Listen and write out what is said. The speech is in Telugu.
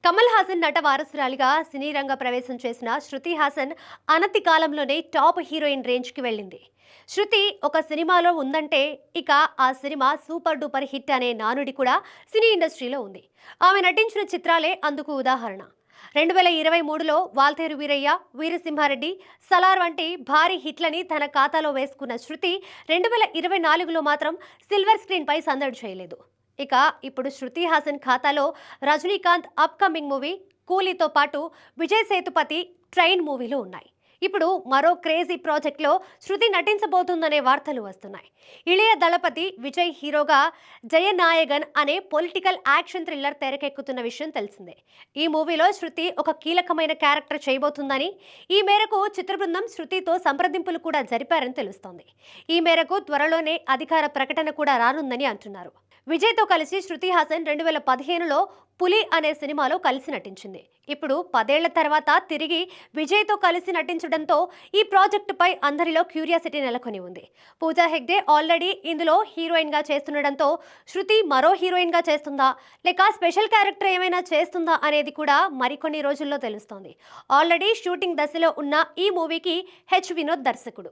కమల్ హాసన్ నట వారసురాలిగా సినీ రంగ ప్రవేశం చేసిన శృతి హాసన్ అనతి కాలంలోనే టాప్ హీరోయిన్ రేంజ్కి వెళ్ళింది. శృతి ఒక సినిమాలో ఉందంటే ఇక ఆ సినిమా సూపర్ డూపర్ హిట్ అనే నానుడి కూడా సినీ ఇండస్ట్రీలో ఉంది. ఆమె నటించిన చిత్రాలే అందుకు ఉదాహరణ. 2023లో వాల్తేరు వీరయ్య, వీరసింహారెడ్డి, సలార్ వంటి భారీ హిట్లని తన ఖాతాలో వేసుకున్న శృతి 2024లో మాత్రం సిల్వర్ స్క్రీన్ పై సందడి చేయలేదు. ఇక ఇప్పుడు శృతి హాసన్ ఖాతాలో రజనీకాంత్ అప్కమింగ్ మూవీ కూలీతో పాటు విజయ్ సేతుపతి ట్రైన్ మూవీలు ఉన్నాయి. ఇప్పుడు మరో క్రేజీ ప్రాజెక్ట్లో శృతి నటించబోతుందనే వార్తలు వస్తున్నాయి. ఇళయ దళపతి విజయ్ హీరోగా జయనాయగన్ అనే పొలిటికల్ యాక్షన్ థ్రిల్లర్ తెరకెక్కుతున్న విషయం తెలిసిందే. ఈ మూవీలో శృతి ఒక కీలకమైన క్యారెక్టర్ చేయబోతుందని, ఈ మేరకు చిత్ర బృందం శృతితో సంప్రదింపులు కూడా జరిపారని తెలుస్తోంది. ఈ మేరకు త్వరలోనే అధికార ప్రకటన కూడా రానుందని అంటున్నారు. విజయ్తో కలిసి శృతి హాసన్ 2015లో పులి అనే సినిమాలో కలిసి నటించింది. ఇప్పుడు 10 ఏళ్ల తర్వాత తిరిగి విజయ్తో కలిసి నటించడంతో ఈ ప్రాజెక్టుపై అందరిలో క్యూరియాసిటీ నెలకొని ఉంది. పూజా హెగ్డే ఆల్రెడీ ఇందులో హీరోయిన్గా చేస్తుండడంతో శృతి మరో హీరోయిన్గా చేస్తుందా లేక స్పెషల్ క్యారెక్టర్ ఏమైనా చేస్తుందా అనేది కూడా మరికొన్ని రోజుల్లో తెలుస్తోంది. ఆల్రెడీ షూటింగ్ దశలో ఉన్న ఈ మూవీకి వినోద్ దర్శకుడు.